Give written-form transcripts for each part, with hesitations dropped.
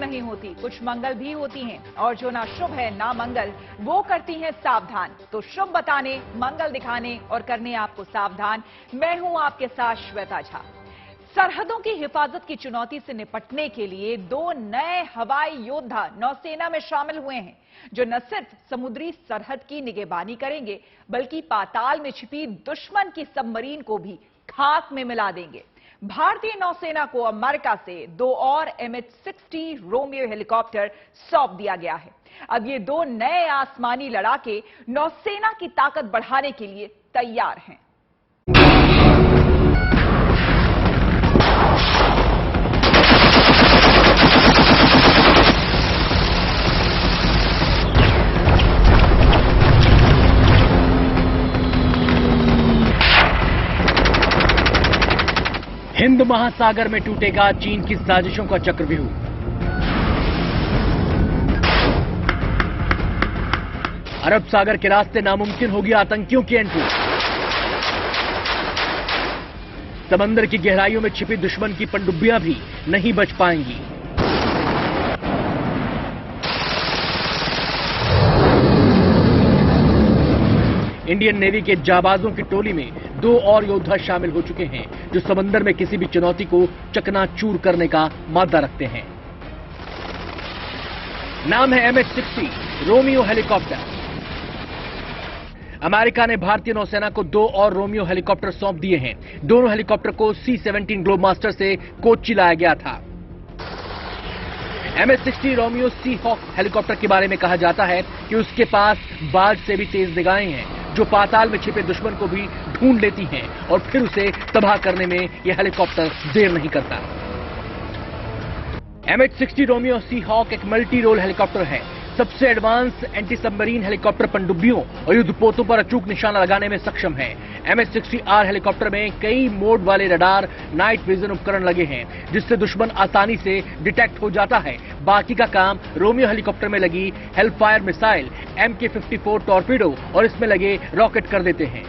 नहीं होती, कुछ मंगल भी होती हैं, और जो ना शुभ है ना मंगल, वो करती हैं सावधान। तो शुभ बताने, मंगल दिखाने और करने आपको सावधान, मैं हूं आपके साथ श्वेता झा। सरहदों की हिफाजत की चुनौती से निपटने के लिए 2 नए हवाई योद्धा नौसेना में शामिल हुए हैं, जो न सिर्फ समुद्री सरहद की निगहबानी करेंगे, बल्कि पाताल में छिपी दुश्मन की सबमरीन को भी खाक में मिला देंगे। भारतीय नौसेना को अमेरिका से 2 और MH-60 रोमियो हेलीकॉप्टर सौंप दिया गया है। अब ये 2 नए आसमानी लड़ाके नौसेना की ताकत बढ़ाने के लिए तैयार हैं। हिंद महासागर में टूटेगा चीन की साजिशों का चक्रव्यूह। अरब सागर के रास्ते नामुमकिन होगी आतंकियों की एंट्री। समंदर की गहराइयों में छिपी दुश्मन की पनडुब्बियां भी नहीं बच पाएंगी। इंडियन नेवी के जाबाजों की टोली में 2 और योद्धा शामिल हो चुके हैं, जो समंदर में किसी भी चुनौती को चकनाचूर करने का मादा रखते हैं। नाम है MH-60 रोमियो हेलीकॉप्टर। अमेरिका ने भारतीय नौसेना को 2 और रोमियो हेलीकॉप्टर सौंप दिए हैं। दोनों हेलीकॉप्टर को C-17 ग्लोबमास्टर से कोच्चि लाया गया था। MH-60 रोमियो सी हॉक हेलीकॉप्टर के बारे में कहा जाता है कि उसके पास बाज से भी तेज निगाहें हैं, जो पाताल में छिपे दुश्मन को भी ढूंढ लेती हैं और फिर उसे तबाह करने में यह हेलीकॉप्टर देर नहीं करता। MH-60 रोमियो सी हॉक एक मल्टी रोल हेलीकॉप्टर है। सबसे एडवांस एंटी सबमरीन हेलीकॉप्टर पनडुब्बियों और युद्धपोतों पर अचूक निशाना लगाने में सक्षम है। MH-60R हेलीकॉप्टर में कई मोड वाले रडार, नाइट विजन उपकरण लगे हैं, जिससे दुश्मन आसानी से डिटेक्ट हो जाता है। बाकी का काम रोमियो हेलीकॉप्टर में लगी हेलफायर मिसाइल, MK-54 टॉर्पीडो और इसमें लगे रॉकेट कर देते हैं।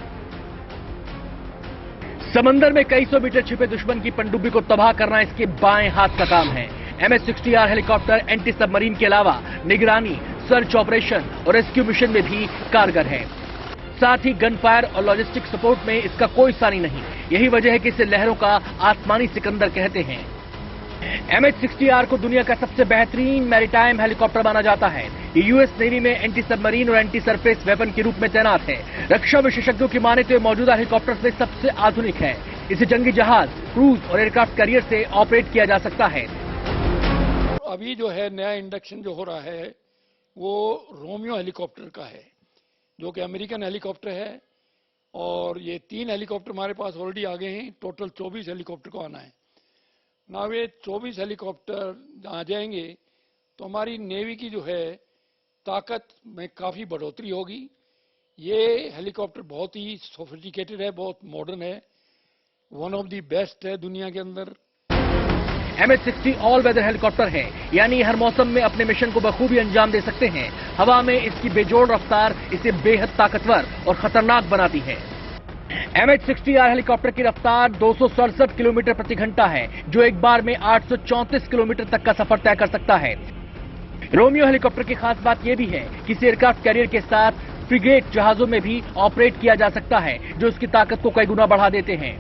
समंदर में कई सौ मीटर छिपे दुश्मन की पनडुब्बी को तबाह करना इसके बाएं हाथ का काम है। MH-60R हेलीकॉप्टर एंटी सबमरीन के अलावा निगरानी, सर्च ऑपरेशन और रेस्क्यू मिशन में भी कारगर है। साथ ही गन फायर और लॉजिस्टिक सपोर्ट में इसका कोई सानी नहीं। यही वजह है कि इसे लहरों का आसमानी सिकंदर कहते हैं। MH-60R को दुनिया का सबसे बेहतरीन मैरीटाइम हेलीकॉप्टर माना जाता है। ये यूएस नेवी में एंटी सबमरीन और एंटी सरफेस वेपन के रूप में तैनात है। रक्षा विशेषज्ञों की माने तो ये मौजूदा हेलीकॉप्टर में सबसे आधुनिक है। इसे जंगी जहाज, क्रूज और एयरक्राफ्ट कैरियर से ऑपरेट किया जा सकता है। अभी जो है नया इंडक्शन जो हो रहा है वो रोमियो हेलीकॉप्टर का है, जो कि अमेरिकन हेलीकॉप्टर है, और ये 3 हेलीकॉप्टर हमारे पास ऑलरेडी आ गए हैं। टोटल 24 हेलीकॉप्टर को आना है ना। वे 24 हेलीकॉप्टर आ जाएंगे तो हमारी नेवी की जो है ताकत में काफ़ी बढ़ोतरी होगी। ये हेलीकॉप्टर बहुत ही सोफिस्टिकेटेड है, बहुत मॉडर्न है, वन ऑफ द बेस्ट है दुनिया के अंदर। MH-60 ऑल वेदर हेलीकॉप्टर है, यानी हर मौसम में अपने मिशन को बखूबी अंजाम दे सकते हैं। हवा में इसकी बेजोड़ रफ्तार इसे बेहद ताकतवर और खतरनाक बनाती है। MH-60R हेलीकॉप्टर की रफ्तार 267 किलोमीटर प्रति घंटा है, जो एक बार में 834 किलोमीटर तक का सफर तय कर सकता है। रोमियो हेलीकॉप्टर की खास बात यह भी है कि इसे एयरक्राफ्ट कैरियर के साथ फ्रिगेट जहाजों में भी ऑपरेट किया जा सकता है, जो इसकी ताकत को कई गुना बढ़ा देते हैं।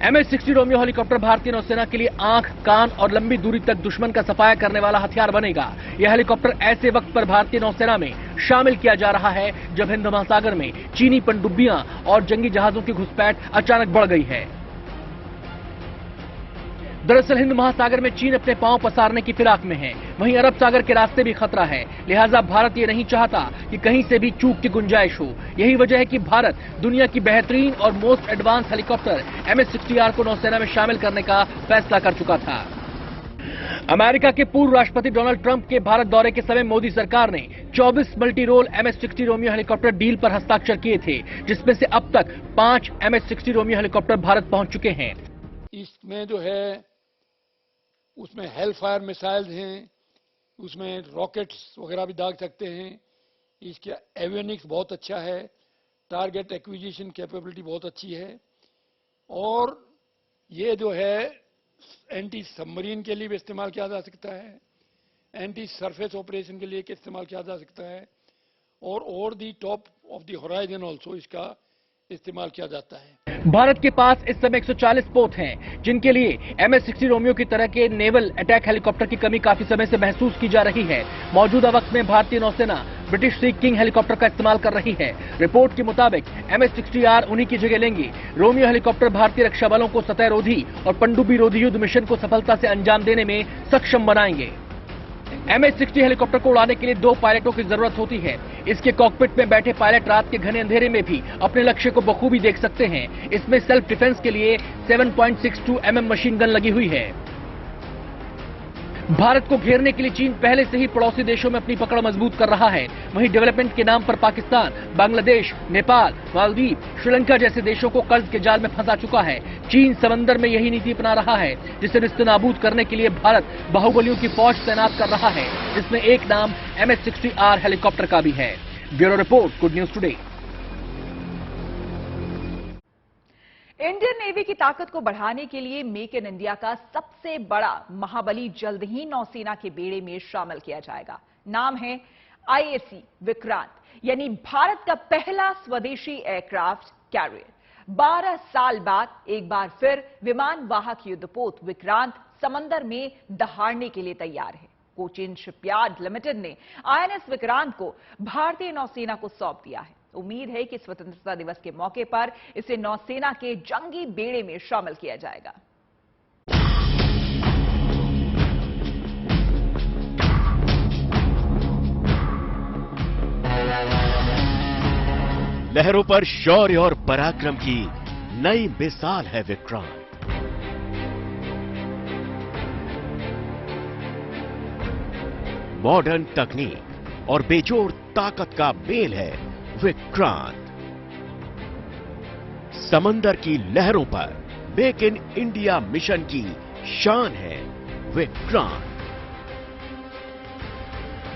MH-60 रोमियो हेलीकॉप्टर भारतीय नौसेना के लिए आंख, कान और लंबी दूरी तक दुश्मन का सफाया करने वाला हथियार बनेगा। यह हेलीकॉप्टर ऐसे वक्त पर भारतीय नौसेना में शामिल किया जा रहा है जब हिंद महासागर में चीनी पनडुब्बियां और जंगी जहाजों की घुसपैठ अचानक बढ़ गई है। दरअसल हिंद महासागर में चीन अपने पांव पसारने की फिराक में है, वहीं अरब सागर के रास्ते भी खतरा है। लिहाजा भारत ये नहीं चाहता कि कहीं से भी चूक की गुंजाइश हो। यही वजह है कि भारत दुनिया की बेहतरीन और मोस्ट एडवांस हेलीकॉप्टर MH-60R को नौसेना में शामिल करने का फैसला कर चुका था। अमेरिका के पूर्व राष्ट्रपति डोनाल्ड ट्रंप के भारत दौरे के समय मोदी सरकार ने 24 multi role MH-60 Romeo helicopter deal पर हस्ताक्षर किए थे, जिसमें से अब तक 5 MH-60 रोमियो हेलीकॉप्टर भारत पहुंच चुके हैं। इसमें जो है उसमें हेलफायर मिसाइल्स हैं, उसमें रॉकेट्स वगैरह भी दाग सकते हैं। इसके एवियोनिक्स बहुत अच्छा है, टारगेट एक्विजिशन कैपेबिलिटी बहुत अच्छी है, और ये जो है एंटी सबमरीन के लिए भी इस्तेमाल किया जा सकता है, एंटी सरफेस ऑपरेशन के लिए इस्तेमाल किया जा सकता है, और दी top of the horizon also इसका इस्तेमाल किया जाता है। भारत के पास इस समय 140 पोत हैं, जिनके लिए MS-60 रोमियो की तरह के नेवल अटैक हेलीकॉप्टर की कमी काफी समय से महसूस की जा रही है। मौजूदा वक्त में भारतीय नौसेना ब्रिटिश सी किंग हेलीकॉप्टर का इस्तेमाल कर रही है। रिपोर्ट के मुताबिक MS-60R उन्हीं की जगह लेंगी। रोमियो हेलीकॉप्टर भारतीय रक्षा बलों को सतह रोधी और पनडुब्बी रोधी युद्ध मिशन को सफलता से अंजाम देने में सक्षम बनाएंगे। MS-60 हेलीकॉप्टर को उड़ाने के लिए 2 पायलटों की जरूरत होती है। इसके कॉकपिट में बैठे पायलट रात के घने अंधेरे में भी अपने लक्ष्य को बखूबी देख सकते हैं। इसमें सेल्फ डिफेंस के लिए 7.62 mm मशीन गन लगी हुई है। भारत को घेरने के लिए चीन पहले से ही पड़ोसी देशों में अपनी पकड़ मजबूत कर रहा है। वहीं डेवलपमेंट के नाम पर पाकिस्तान, बांग्लादेश, नेपाल, मालदीव, श्रीलंका जैसे देशों को कर्ज के जाल में फंसा चुका है। चीन समंदर में यही नीति अपना रहा है, जिसे निस्तनाबूद करने के लिए भारत बाहुबलियों की फौज तैनात कर रहा है, जिसमें एक नाम MS-60R हेलीकॉप्टर का भी है। Bureau report, good news today. Indian navy की ताकत को बढ़ाने के लिए मेक इन इंडिया का सबसे बड़ा महाबली जल्द ही नौसेना के बेड़े में शामिल किया जाएगा। नाम है IAC विक्रांत, यानी भारत का पहला स्वदेशी एयरक्राफ्ट कैरियर। 12 साल बाद एक बार फिर विमान वाहक युद्धपोत विक्रांत समंदर में दहाड़ने के लिए तैयार है। कोचिन शिपयार्ड लिमिटेड ने INS विक्रांत को भारतीय नौसेना को सौंप दिया है। उम्मीद है कि स्वतंत्रता दिवस के मौके पर इसे नौसेना के जंगी बेड़े में शामिल किया जाएगा। लहरों पर शौर्य और पराक्रम की नई मिसाल है विक्रांत। मॉडर्न तकनीक और बेजोड़ ताकत का मेल है विक्रांत। समंदर की लहरों पर मेक इन इंडिया मिशन की शान है विक्रांत।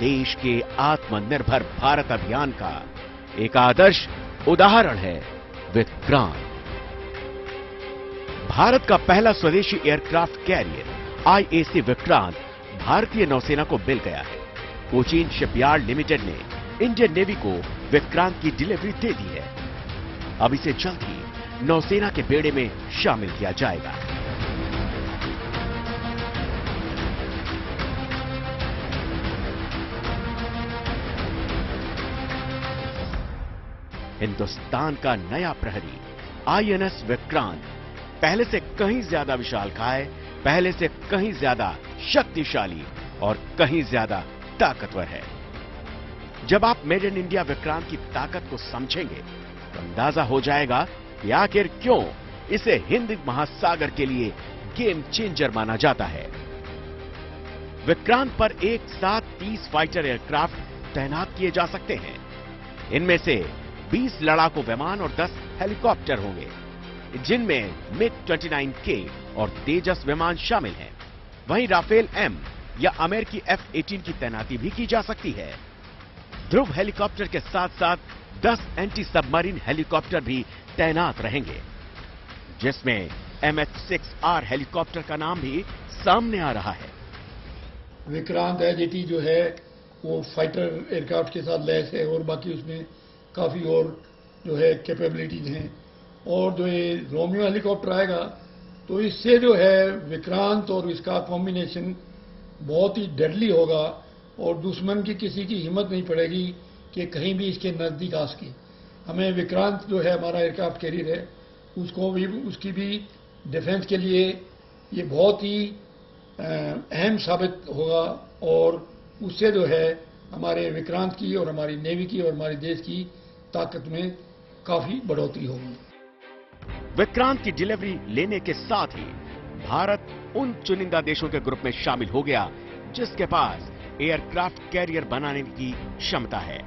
देश के आत्मनिर्भर भारत अभियान का एक आदर्श उदाहरण है विक्रांत। भारत का पहला स्वदेशी एयरक्राफ्ट कैरियर IAC विक्रांत भारतीय नौसेना को मिल गया है। कोचीन शिपयार्ड लिमिटेड ने इंडियन नेवी को विक्रांत की डिलीवरी दे दी है। अब इसे जल्द ही नौसेना के बेड़े में शामिल किया जाएगा। हिंदुस्तान का नया प्रहरी INS विक्रांत पहले से कहीं ज्यादा विशालकाय, पहले से कहीं ज्यादा शक्तिशाली और कहीं ज्यादा ताकतवर है। जब आप मेड इन इंडिया विक्रांत की ताकत को समझेंगे तो अंदाजा हो जाएगा कि आखिर क्यों इसे हिंद महासागर के लिए गेम चेंजर माना जाता है। विक्रांत पर एक साथ 30 फाइटर एयरक्राफ्ट तैनात किए जा सकते हैं। इनमें से 20 लड़ाकू विमान और 10 हेलीकॉप्टर होंगे, जिनमें MiG-29K और तेजस विमान शामिल हैं। वहीं राफेल M या अमेरिकी F-18 की तैनाती भी की जा सकती है। ध्रुव हेलीकॉप्टर के साथ साथ 10 एंटी सबमरीन हेलीकॉप्टर भी तैनात रहेंगे, जिसमें MH-6R हेलीकॉप्टर का नाम भी सामने आ रहा है। विक्रांत एजेटी जो है वो फाइटर एयरक्राफ्ट के साथ लैस है और बाकी उसमें काफ़ी और जो है कैपेबिलिटीज हैं। और जो ये रोमियो हेलीकॉप्टर आएगा तो इससे जो है विक्रांत और इसका कॉम्बिनेशन बहुत ही डेडली होगा और दुश्मन की किसी की हिम्मत नहीं पड़ेगी कि कहीं भी इसके नज़दीक आ सके। हमें विक्रांत जो है हमारा एयरक्राफ्ट कैरियर है, उसको भी उसकी भी डिफेंस के लिए ये बहुत ही अहम साबित होगा और उससे जो है हमारे विक्रांत की और हमारी नेवी की और हमारे देश की ताकत में काफ़ी बढ़ोतरी होगी। विक्रांत की डिलीवरी लेने के साथ ही भारत उन चुनिंदा देशों के ग्रुप में शामिल हो गया जिसके पास एयरक्राफ्ट कैरियर बनाने की क्षमता है।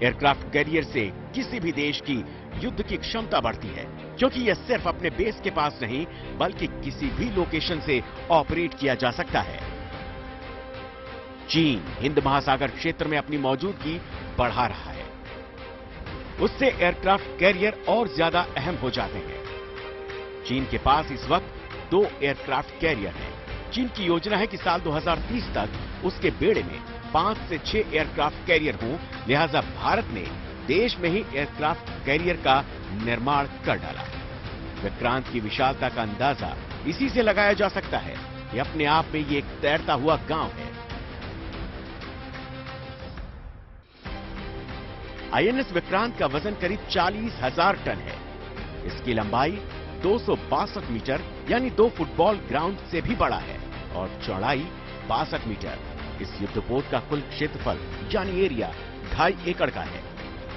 एयरक्राफ्ट कैरियर से किसी भी देश की युद्ध की क्षमता बढ़ती है, क्योंकि यह सिर्फ अपने बेस के पास नहीं बल्कि किसी भी लोकेशन से ऑपरेट किया जा सकता है। चीन हिंद महासागर क्षेत्र में अपनी मौजूदगी बढ़ा रहा है, उससे एयरक्राफ्ट कैरियर और ज्यादा अहम हो जाते हैं। चीन के पास इस वक्त 2 एयरक्राफ्ट कैरियर हैं। चीन की योजना है कि साल 2030 तक उसके बेड़े में 5 से 6 एयरक्राफ्ट कैरियर हों, लिहाजा भारत ने देश में ही एयरक्राफ्ट कैरियर का निर्माण कर डाला। विक्रांत की विशालता का अंदाजा इसी से लगाया जा सकता है कि अपने आप में ये एक तैरता हुआ गांव है। आईएनएस विक्रांत का वजन करीब 40,000 टन है। इसकी लंबाई 262 मीटर यानी 2 फुटबॉल ग्राउंड से भी बड़ा है और चौड़ाई 62 मीटर। इस युद्धपोत का कुल क्षेत्रफल यानी एरिया 2.5 एकड़ का है।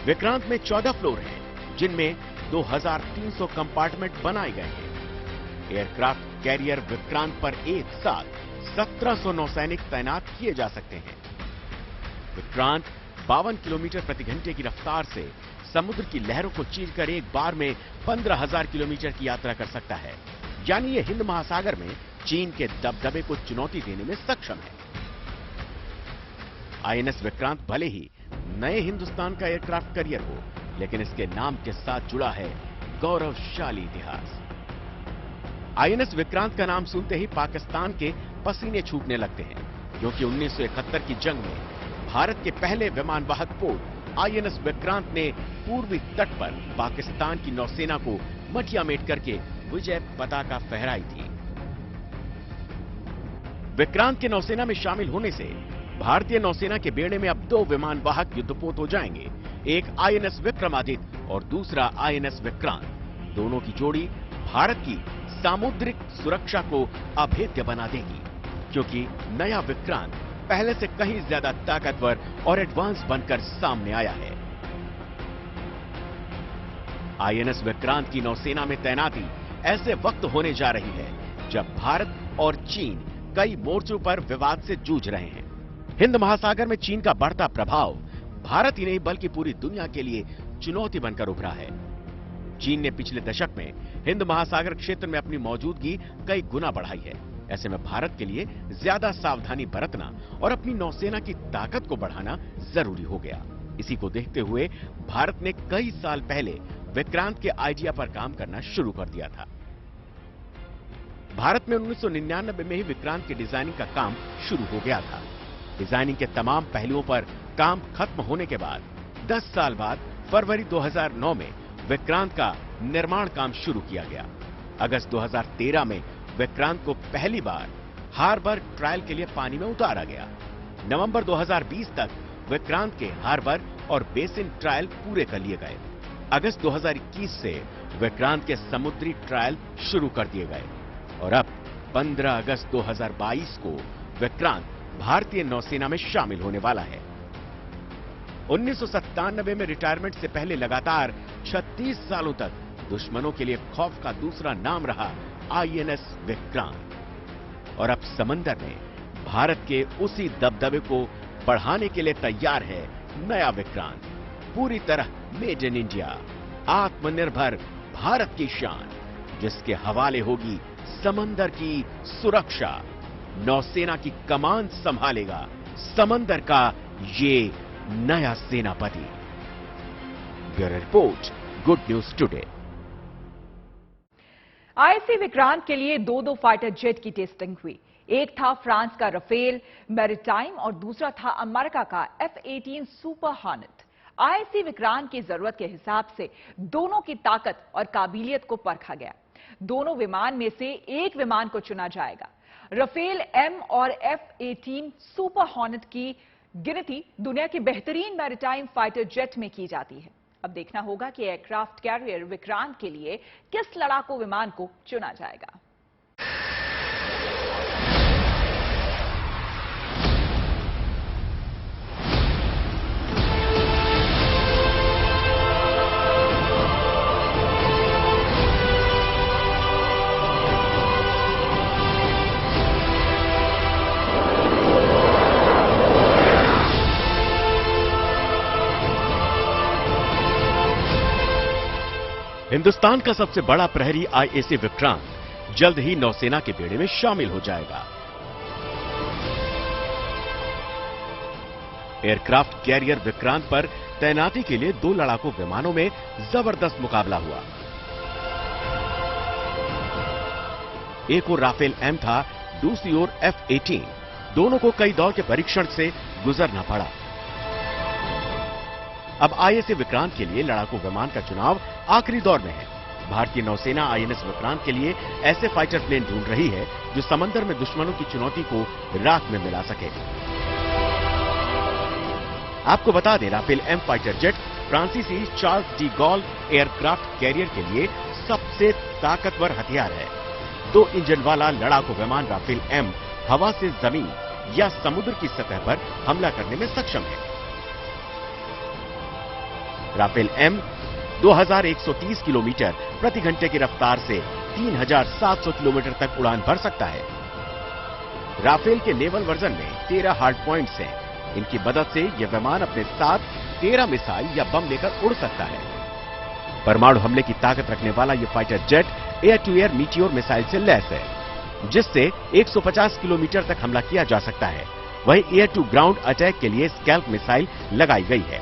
विक्रांत में 14 फ्लोर हैं, जिनमें 2300 कंपार्टमेंट बनाए गए हैं। एयरक्राफ्ट कैरियर विक्रांत पर एक साथ 1700 नौसैनिक तैनात किए जा सकते हैं। विक्रांत 52 किलोमीटर प्रति घंटे की रफ्तार से समुद्र की लहरों को चीरकर एक बार में 15,000 किलोमीटर की यात्रा कर सकता है, यानी ये हिंद महासागर में चीन के दबदबे को चुनौती देने में सक्षम है। आईएनएस विक्रांत भले ही नए हिंदुस्तान का एयरक्राफ्ट कैरियर हो, लेकिन इसके नाम के साथ जुड़ा है गौरवशाली इतिहास। आईएनएस विक्रांत का नाम सुनते ही पाकिस्तान के पसीने छूटने लगते हैं, क्योंकि 1971 की जंग में भारत के पहले विमान वाहक पोत आईएनएस विक्रांत ने पूर्वी तट पर पाकिस्तान की नौसेना को मटियामेट करके विजय पताका फहराई थी। विक्रांत के नौसेना में शामिल होने से भारतीय नौसेना के बेड़े में अब 2 विमान वाहक युद्धपोत हो जाएंगे, एक आईएनएस विक्रमादित्य और दूसरा आईएनएस विक्रांत। दोनों की जोड़ी भारत की सामुद्रिक सुरक्षा को अभेद्य बना देगी, क्योंकि नया विक्रांत पहले से कहीं ज्यादा ताकतवर और एडवांस बनकर सामने आया है। आईएनएस विक्रांत की नौसेना में तैनाती ऐसे वक्त होने जा रही है जब भारत और चीन कई मोर्चों पर विवाद से जूझ रहे हैं। हिंद महासागर में चीन का बढ़ता प्रभाव भारत ही नहीं बल्कि पूरी दुनिया के लिए चुनौती बनकर उभरा है। चीन ने पिछले दशक में हिंद महासागर क्षेत्र में अपनी मौजूदगी कई गुना बढ़ाई है। ऐसे में भारत के लिए ज्यादा सावधानी बरतना और अपनी नौसेना की ताकत को बढ़ाना जरूरी हो गया। इसी को देखते हुए भारत ने कई साल पहले विक्रांत के आइडिया पर काम करना शुरू कर दिया था। भारत में 1999 में ही विक्रांत के डिजाइनिंग का काम शुरू हो गया था। डिजाइनिंग के तमाम पहलुओं पर काम खत्म होने के बाद 10 साल बाद फरवरी 2009 में विक्रांत का निर्माण काम शुरू किया गया। अगस्त 2013 में विक्रांत को पहली बार हार्बर ट्रायल के लिए पानी में उतारा गया। नवंबर 2020 तक विक्रांत के हार्बर और बेसिन ट्रायल पूरे कर लिए गए। अगस्त 2021 से विक्रांत के समुद्री ट्रायल शुरू कर दिए गए और अब 15 अगस्त 2022 को विक्रांत भारतीय नौसेना में शामिल होने वाला है। 1997 में रिटायरमेंट से पहले लगातार 36 सालों तक दुश्मनों के लिए खौफ का दूसरा नाम रहा आईएनएस विक्रांत, और अब समंदर में भारत के उसी दबदबे को बढ़ाने के लिए तैयार है नया विक्रांत। पूरी तरह मेड इन इंडिया, आत्मनिर्भर भारत की शान, जिसके हवाले होगी समंदर की सुरक्षा। नौसेना की कमान संभालेगा समंदर का ये नया सेनापति। Bureau report, good news today. ISC Vikrant के लिए 2 फाइटर जेट की टेस्टिंग हुई। एक था फ्रांस का राफेल मैरिटाइम और दूसरा था अमेरिका का F-18 super hornet. ISC Vikrant की जरूरत के हिसाब से दोनों की ताकत और काबिलियत को परखा गया। दोनों विमान में से एक विमान को चुना जाएगा। राफेल M और F-18 सुपर हॉर्नेट की गिनती दुनिया के बेहतरीन मैरिटाइम फाइटर जेट में की जाती है। अब देखना होगा कि एयरक्राफ्ट कैरियर विक्रांत के लिए किस लड़ाकू विमान को चुना जाएगा। हिंदुस्तान का सबसे बड़ा प्रहरी आईएससी विक्रांत जल्द ही नौसेना के बेड़े में शामिल हो जाएगा। एयरक्राफ्ट कैरियर विक्रांत पर तैनाती के लिए 2 लड़ाकू विमानों में जबरदस्त मुकाबला हुआ। एक ओर राफेल एम था, दूसरी ओर F-18। दोनों को कई दौर के परीक्षण से गुजरना पड़ा। अब ISA विक्रांत के लिए लड़ाकू विमान का चुनाव आखिरी दौर में है। भारतीय नौसेना INS विक्रांत के लिए ऐसे फाइटर प्लेन ढूंढ रही है जो समंदर में दुश्मनों की चुनौती को राख में मिला सके। आपको बता दें, राफेल एम फाइटर जेट फ्रांसीसी Charles de Gaulle aircraft carrier के लिए सबसे ताकतवर हथियार है। 2 इंजन वाला लड़ाकू विमान राफेल एम हवा से जमीन या समुद्र की सतह पर हमला करने में सक्षम है। राफेल एम 2130 किलोमीटर प्रति घंटे की रफ्तार से 3700 किलोमीटर तक उड़ान भर सकता है। राफेल के नेवल वर्जन में 13 हार्ड पॉइंट्स हैं। इनकी मदद से यह विमान अपने साथ 13 मिसाइल या बम लेकर उड़ सकता है। परमाणु हमले की ताकत रखने वाला यह fighter jet air to air Meteor missile से लैस है, जिससे 150 किलोमीटर तक हमला किया जा सकता है। वहीं एयर टू ग्राउंड अटैक के लिए स्कैल्प मिसाइल लगाई गई है,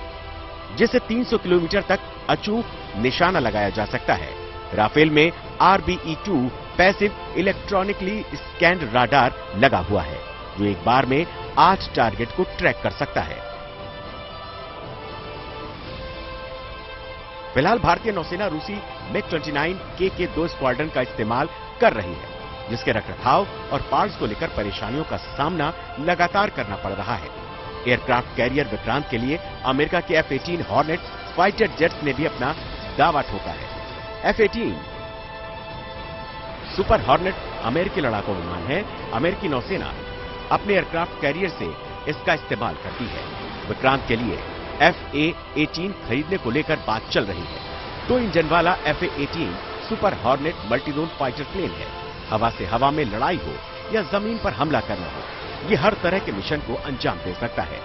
जिससे 300 किलोमीटर तक अचूक निशाना लगाया जा सकता है। राफेल में RBE-2 passive electronically scanned radar लगा हुआ है, जो एक बार में 8 टारगेट को ट्रैक कर सकता है। फिलहाल भारतीय नौसेना रूसी MiG-29K के 2 स्क्वाड्रन का इस्तेमाल कर रही है, जिसके रखरखाव और पार्ट्स को लेकर परेशानियों का सामना लगातार करना पड़ रहा है। एयरक्राफ्ट कैरियर विक्रांत के लिए अमेरिका के F-18 हॉर्नेट फाइटर जेट्स ने भी अपना दावा ठोका है। F-18 सुपर हॉर्नेट अमेरिकी लड़ाकू विमान है। अमेरिकी नौसेना अपने एयरक्राफ्ट कैरियर से इसका इस्तेमाल करती है। विक्रांत के लिए FA-18 खरीदने को लेकर बात चल रही है। 2 इंजन वाला FA-18 super Hornet multirole fighter plane है। हवा से हवा में लड़ाई हो या जमीन पर हमला करना हो, ये हर तरह के मिशन को अंजाम दे सकता है।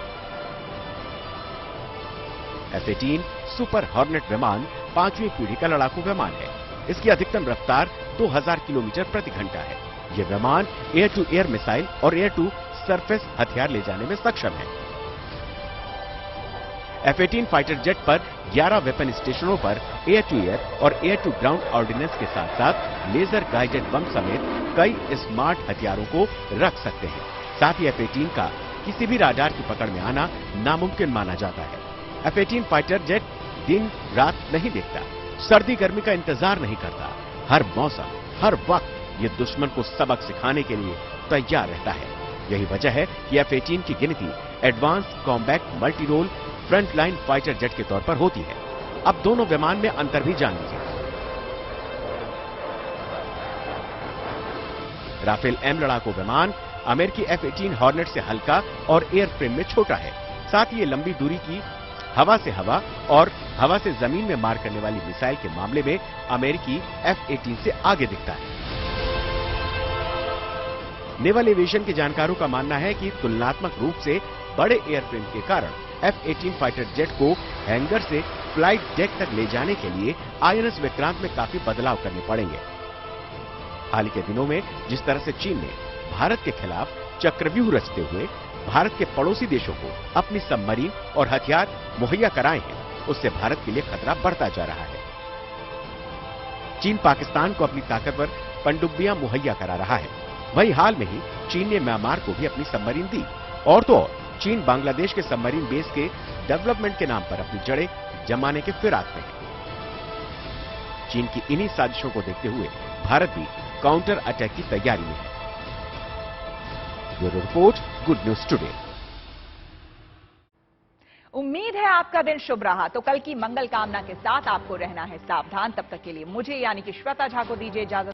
F-18 सुपर हॉर्नेट विमान 5वीं पीढ़ी का लड़ाकू विमान है। इसकी अधिकतम रफ्तार 2000 किलोमीटर प्रति घंटा है। यह विमान एयर टू एयर मिसाइल और एयर टू सरफेस हथियार ले जाने में सक्षम है। F-18 फाइटर जेट पर 11 वेपन स्टेशनों पर एयर टू एयर और एयर टू ग्राउंड ऑर्डिनेंस के साथ साथ लेजर गाइडेड बम समेत कई स्मार्ट हथियारों को रख सकते हैं। साथ ही F-18 का किसी भी राडार की पकड़ में आना नामुमकिन माना जाता है। F-18 फाइटर जेट दिन रात नहीं देखता, सर्दी गर्मी का इंतजार नहीं करता। हर मौसम, हर वक्त ये दुश्मन को सबक सिखाने के लिए तैयार रहता है। यही वजह है कि F-18 की गिनती advance combat multi role frontline fighter jet के तौर पर होती है। अब दोनों विमान में अंतर भी जान लीजिए। राफेल एम लड़ाकू विमान अमेरिकी F-18 हॉर्नेट से हल्का और एयरफ्रेम में छोटा है। साथ ही ये लंबी दूरी की हवा से हवा और हवा से जमीन में मार करने वाली मिसाइल के मामले में अमेरिकी F-18 से आगे दिखता है। नेवल एविएशन के जानकारों का मानना है कि तुलनात्मक रूप से बड़े एयरफ्रेम के कारण F-18 फाइटर जेट को हैंगर से फ्लाइट डेक तक ले जाने के लिए INS विक्रांत में काफी बदलाव करने पड़ेंगे। हाल के दिनों में जिस तरह से चीन ने भारत के खिलाफ चक्रव्यूह रचते हुए भारत के पड़ोसी देशों को अपनी सबमरीन और हथियार मुहैया कराए हैं, उससे भारत के लिए खतरा बढ़ता जा रहा है। चीन पाकिस्तान को अपनी ताकतवर पनडुब्बियां मुहैया करा रहा है। वहीं हाल में ही चीन ने म्यांमार को भी अपनी सबमरीन दी। और तो और चीन बांग्लादेश के सबमरीन बेस के डेवलपमेंट के नाम पर अपनी जड़ें जमाने के फिराक में है। चीन की इन्हीं साजिशों को देखते हुए भारत भी काउंटर अटैक की तैयारी में है। Bureau report, good news today. उम्मीद है आपका दिन शुभ रहा। तो कल की मंगल कामना के साथ आपको रहना है सावधान। तब तक के लिए मुझे यानी कि श्वेता झा को दीजिए इजाजत।